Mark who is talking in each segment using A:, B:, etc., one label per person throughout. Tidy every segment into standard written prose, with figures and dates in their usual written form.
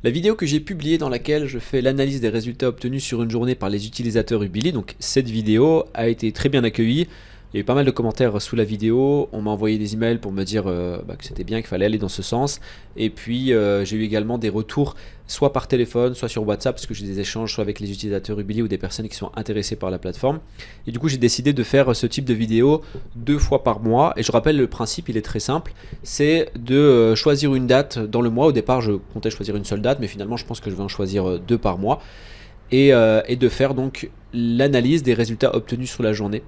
A: La vidéo que j'ai publiée dans laquelle je fais l'analyse des résultats obtenus sur une journée par les utilisateurs Ubili, donc cette vidéo a été très bien accueillie. Il y a eu pas mal de commentaires sous la vidéo, on m'a envoyé des emails pour me dire que c'était bien, qu'il fallait aller dans ce sens. Et puis j'ai eu également des retours soit par téléphone, soit sur WhatsApp, parce que j'ai des échanges soit avec les utilisateurs Ubili ou des personnes qui sont intéressées par la plateforme. Et du coup j'ai décidé de faire ce type de vidéo 2 fois par mois. Et je rappelle, le principe il est très simple, c'est de choisir une date dans le mois. Au départ je comptais choisir une seule date, mais finalement je pense que je vais en choisir 2 par mois. Et de faire donc l'analyse des résultats obtenus sur la journée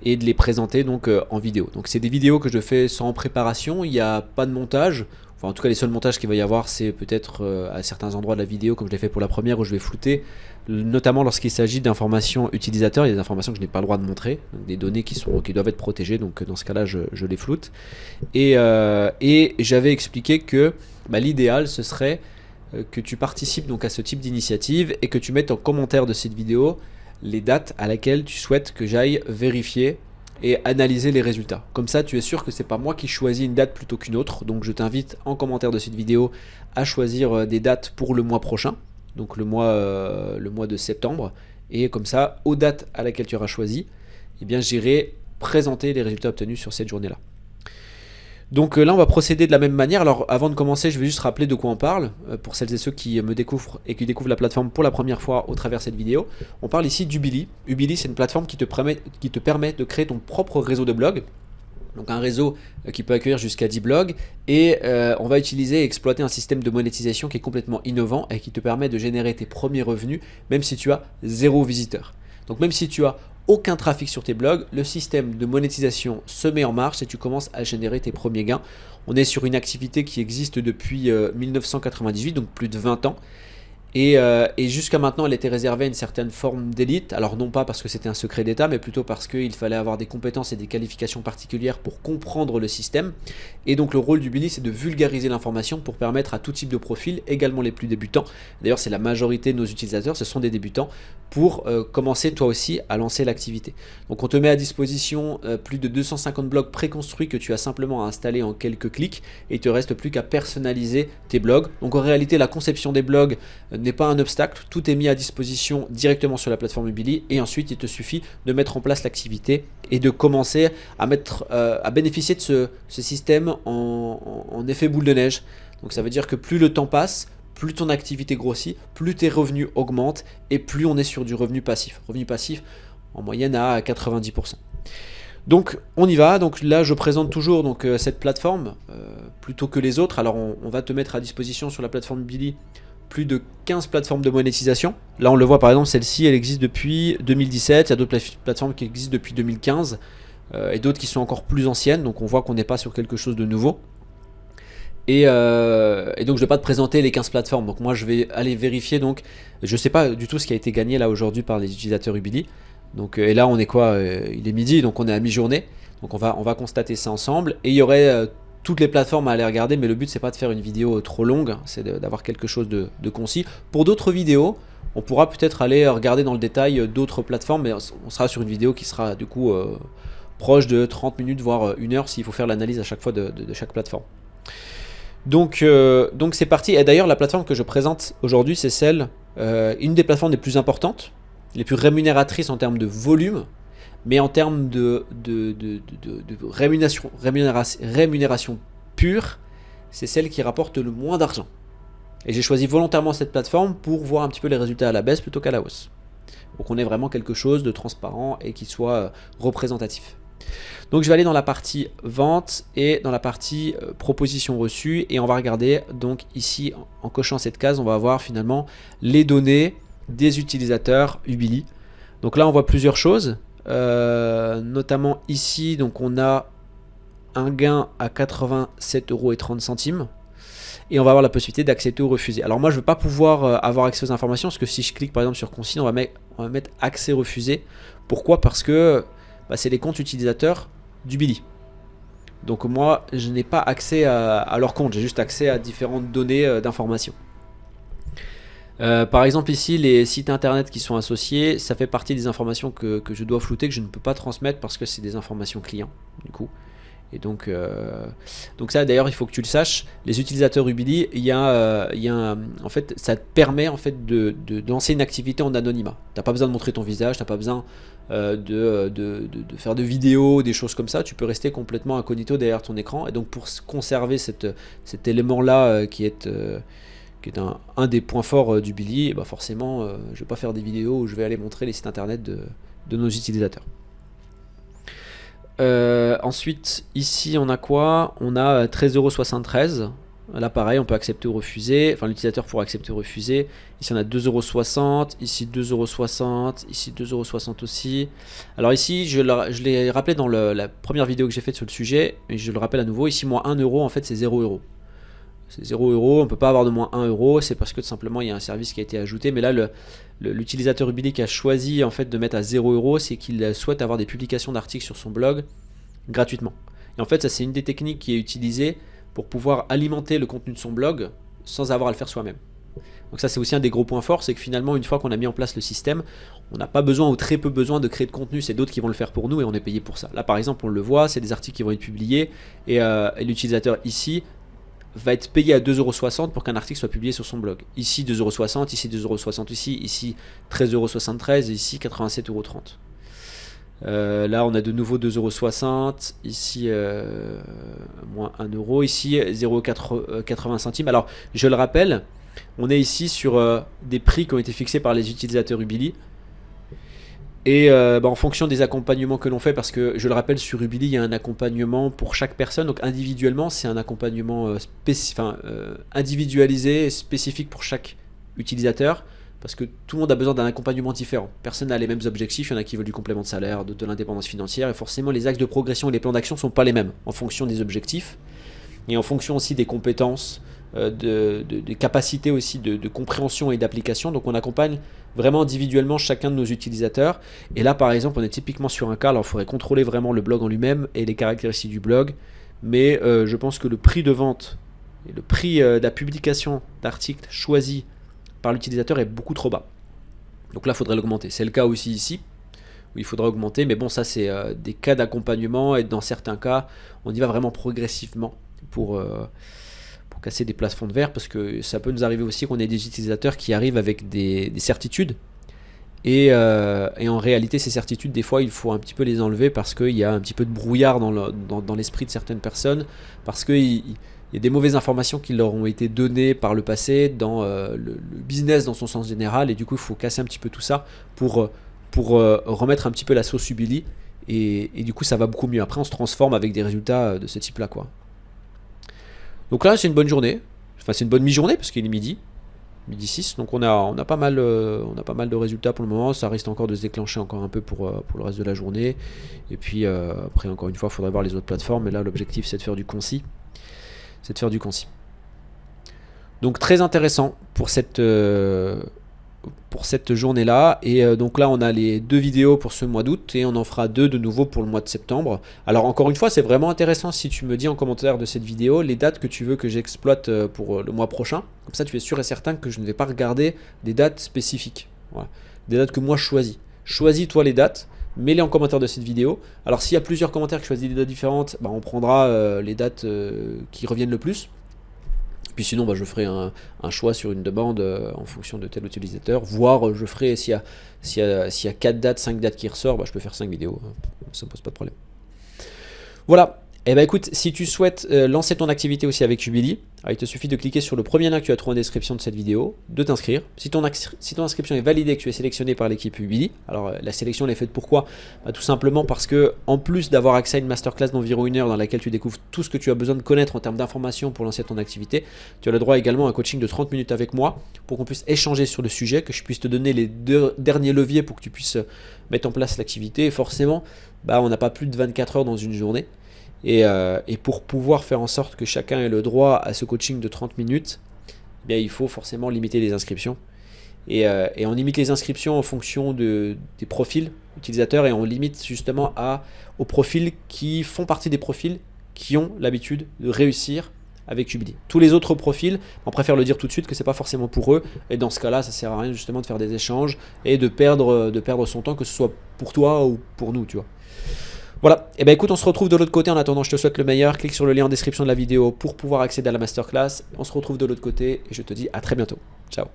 A: et de les présenter donc en vidéo. Donc c'est des vidéos que je fais sans préparation, il n'y a pas de montage. Enfin en tout cas les seuls montages qu'il va y avoir, c'est peut-être à certains endroits de la vidéo, comme je l'ai fait pour la première, où je vais flouter, notamment lorsqu'il s'agit d'informations utilisateurs. Il y a des informations que je n'ai pas le droit de montrer, donc des données qui doivent être protégées, donc dans ce cas là je les floute. Et j'avais expliqué que l'idéal ce serait que tu participes donc à ce type d'initiative et que tu mettes en commentaire de cette vidéo les dates à laquelle tu souhaites que j'aille vérifier et analyser les résultats. Comme ça, tu es sûr que c'est pas moi qui choisis une date plutôt qu'une autre. Donc je t'invite en commentaire de cette vidéo à choisir des dates pour le mois prochain, donc le mois de septembre. Et comme ça, aux dates à laquelle tu auras choisi, eh bien j'irai présenter les résultats obtenus sur cette journée-là. Donc là on va procéder de la même manière. Alors avant de commencer, je vais juste rappeler de quoi on parle pour celles et ceux qui me découvrent et qui découvrent la plateforme pour la première fois au travers de cette vidéo. On parle ici d'Ubili. Ubili, c'est une plateforme qui te permet de créer ton propre réseau de blogs. Donc un réseau qui peut accueillir jusqu'à 10 blogs, et on va utiliser et exploiter un système de monétisation qui est complètement innovant et qui te permet de générer tes premiers revenus même si tu as 0 visiteur. Donc même si tu as aucun trafic sur tes blogs, le système de monétisation se met en marche et tu commences à générer tes premiers gains. On est sur une activité qui existe depuis 1998, donc plus de 20 ans. Et jusqu'à maintenant, elle était réservée à une certaine forme d'élite. Alors non pas parce que c'était un secret d'État, mais plutôt parce qu'il fallait avoir des compétences et des qualifications particulières pour comprendre le système. Et donc le rôle d'Ubili, c'est de vulgariser l'information pour permettre à tout type de profil, également les plus débutants. D'ailleurs, c'est la majorité de nos utilisateurs, ce sont des débutants, pour commencer toi aussi à lancer l'activité. Donc on te met à disposition plus de 250 blogs préconstruits que tu as simplement à installer en quelques clics, et il ne te reste plus qu'à personnaliser tes blogs. Donc en réalité, la conception des blogs n'est pas un obstacle, tout est mis à disposition directement sur la plateforme Ubili, et ensuite il te suffit de mettre en place l'activité et de commencer à bénéficier de ce système en effet boule de neige. Donc ça veut dire que plus le temps passe, plus ton activité grossit, plus tes revenus augmentent et plus on est sur du revenu passif. Revenu passif en moyenne à 90%. Donc on y va. Donc là je présente toujours cette plateforme plutôt que les autres. Alors on va te mettre à disposition sur la plateforme Ubili plus de 15 plateformes de monétisation. Là on le voit, par exemple celle-ci elle existe depuis 2017, il y a d'autres plateformes qui existent depuis 2015 et d'autres qui sont encore plus anciennes, donc on voit qu'on n'est pas sur quelque chose de nouveau. Et donc je vais pas te présenter les 15 plateformes, donc moi je vais aller vérifier. Donc je sais pas du tout ce qui a été gagné là aujourd'hui par les utilisateurs Ubili. Donc et là on est quoi, il est midi, donc on est à mi-journée, donc on va constater ça ensemble. Et il y aurait toutes les plateformes à aller regarder, mais le but c'est pas de faire une vidéo trop longue, c'est d'avoir quelque chose de concis. Pour d'autres vidéos, on pourra peut-être aller regarder dans le détail d'autres plateformes, mais on sera sur une vidéo qui sera du coup proche de 30 minutes voire 1 heure s'il faut faire l'analyse à chaque fois de chaque plateforme. Donc c'est parti. Et d'ailleurs la plateforme que je présente aujourd'hui, c'est celle, une des plateformes les plus importantes, les plus rémunératrices en termes de volume, mais en termes de rémunération pure, c'est celle qui rapporte le moins d'argent. Et j'ai choisi volontairement cette plateforme pour voir un petit peu les résultats à la baisse plutôt qu'à la hausse. Pour qu'on ait vraiment quelque chose de transparent et qui soit représentatif. Donc je vais aller dans la partie vente et dans la partie proposition reçue, et on va regarder donc ici en cochant cette case, on va avoir finalement les données des utilisateurs Ubili. Donc là on voit plusieurs choses. Notamment ici, donc on a un gain à 87,30 € et on va avoir la possibilité d'accepter ou refuser. Alors moi je ne vais pas pouvoir avoir accès aux informations, parce que si je clique par exemple sur consigne, on va mettre accès refusé. Pourquoi? Parce que c'est les comptes utilisateurs d'Ubili. Donc moi je n'ai pas accès à leur compte, j'ai juste accès à différentes données d'information. Par exemple ici les sites internet qui sont associés, ça fait partie des informations que je dois flouter, que je ne peux pas transmettre parce que c'est des informations clients du coup. Et donc ça d'ailleurs il faut que tu le saches, les utilisateurs Ubili, en fait ça te permet en fait de lancer une activité en anonymat. T'as pas besoin de montrer ton visage, t'as pas besoin de faire de vidéos, des choses comme ça, tu peux rester complètement incognito derrière ton écran. Et donc pour conserver cet élément là qui est un des points forts d'Ubili, bah forcément je vais pas faire des vidéos où je vais aller montrer les sites internet de nos utilisateurs. Ensuite, ici on a quoi? On a 13,73 €. Là pareil, on peut accepter ou refuser. Enfin, l'utilisateur pourra accepter ou refuser. Ici on a 2,60 €, ici 2,60 €, ici 2,60 € aussi. Alors ici, je l'ai rappelé dans la première vidéo que j'ai faite sur le sujet, et je le rappelle à nouveau, ici moins 1 € en fait c'est 0 €. C'est 0 €, on ne peut pas avoir de moins 1 €, c'est parce que tout simplement il y a un service qui a été ajouté. Mais là, l'utilisateur Ubili qui a choisi en fait de mettre à 0 €, c'est qu'il souhaite avoir des publications d'articles sur son blog gratuitement. Et en fait, ça c'est une des techniques qui est utilisée pour pouvoir alimenter le contenu de son blog sans avoir à le faire soi-même. Donc ça c'est aussi un des gros points forts, c'est que finalement une fois qu'on a mis en place le système, on n'a pas besoin ou très peu besoin de créer de contenu, c'est d'autres qui vont le faire pour nous et on est payé pour ça. Là par exemple on le voit, c'est des articles qui vont être publiés et l'utilisateur ici va être payé à 2,60 € pour qu'un article soit publié sur son blog. Ici 2,60 €, ici 2,60 € ici 13,73 € et ici 87,30 €. Là on a de nouveau 2,60 €, ici moins 1 €, ici 0,80 centimes. Alors je le rappelle, on est ici sur des prix qui ont été fixés par les utilisateurs Ubili. Et en fonction des accompagnements que l'on fait, parce que je le rappelle, sur Ubili il y a un accompagnement pour chaque personne, donc individuellement c'est un accompagnement individualisé et spécifique pour chaque utilisateur, parce que tout le monde a besoin d'un accompagnement différent. Personne n'a les mêmes objectifs, il y en a qui veulent du complément de salaire, de l'indépendance financière, et forcément les axes de progression et les plans d'action ne sont pas les mêmes en fonction des objectifs, et en fonction aussi des compétences, des capacités aussi de compréhension et d'application. Donc on accompagne vraiment individuellement chacun de nos utilisateurs. Et là par exemple on est typiquement sur un cas, alors il faudrait contrôler vraiment le blog en lui-même et les caractéristiques du blog, mais je pense que le prix de vente et le prix de la publication d'articles choisis par l'utilisateur est beaucoup trop bas. Donc là il faudrait l'augmenter. C'est le cas aussi ici où il faudra augmenter, mais bon ça c'est des cas d'accompagnement, et dans certains cas on y va vraiment progressivement pour casser des plafonds de verre, parce que ça peut nous arriver aussi qu'on ait des utilisateurs qui arrivent avec des certitudes et en réalité ces certitudes des fois il faut un petit peu les enlever parce qu'il y a un petit peu de brouillard dans l'esprit de certaines personnes, parce qu'il y a des mauvaises informations qui leur ont été données par le passé dans le business dans son sens général, et du coup il faut casser un petit peu tout ça pour remettre un petit peu la sauce Ubili, et du coup ça va beaucoup mieux. Après on se transforme avec des résultats de ce type là quoi. Donc là c'est une bonne journée, enfin c'est une bonne mi-journée parce qu'il est midi 6, donc on a pas mal de résultats pour le moment. Ça risque encore de se déclencher encore un peu pour le reste de la journée, et puis après encore une fois il faudrait voir les autres plateformes, mais là l'objectif c'est de faire du concis, donc très intéressant pour cette journée-là. Et donc là on a les 2 vidéos pour ce mois d'août, et on en fera 2 de nouveau pour le mois de septembre. Alors encore une fois c'est vraiment intéressant si tu me dis en commentaire de cette vidéo les dates que tu veux que j'exploite pour le mois prochain, comme ça tu es sûr et certain que je ne vais pas regarder des dates spécifiques. Voilà. Des dates que moi je choisis toi les dates, mets-les en commentaire de cette vidéo. Alors s'il y a plusieurs commentaires qui choisissent des dates différentes, on prendra les dates qui reviennent le plus. Puis sinon je ferai un choix sur une demande en fonction de tel utilisateur, voire je ferai s'il y a 4 dates, 5 dates qui ressortent, je peux faire 5 vidéos, ça ne pose pas de problème. Voilà. Et écoute, si tu souhaites lancer ton activité aussi avec Ubili, il te suffit de cliquer sur le premier lien que tu as trouvé en description de cette vidéo, de t'inscrire. Si ton inscription est validée et que tu es sélectionné par l'équipe Ubili, alors la sélection elle est faite pourquoi? Tout simplement parce que en plus d'avoir accès à une masterclass d'environ 1 heure dans laquelle tu découvres tout ce que tu as besoin de connaître en termes d'informations pour lancer ton activité, tu as le droit également à un coaching de 30 minutes avec moi pour qu'on puisse échanger sur le sujet, que je puisse te donner les 2 derniers leviers pour que tu puisses mettre en place l'activité. Et forcément, on n'a pas plus de 24 heures dans une journée. Et pour pouvoir faire en sorte que chacun ait le droit à ce coaching de 30 minutes, il faut forcément limiter les inscriptions. Et on limite les inscriptions en fonction des profils utilisateurs, et on limite justement aux profils qui font partie des profils qui ont l'habitude de réussir avec Ubili. Tous les autres profils, on préfère le dire tout de suite que c'est pas forcément pour eux, et dans ce cas-là, ça sert à rien justement de faire des échanges et de perdre son temps, que ce soit pour toi ou pour nous, tu vois. Voilà, et ben écoute, on se retrouve de l'autre côté. En attendant, je te souhaite le meilleur. Clique sur le lien en description de la vidéo pour pouvoir accéder à la masterclass. On se retrouve de l'autre côté et je te dis à très bientôt. Ciao.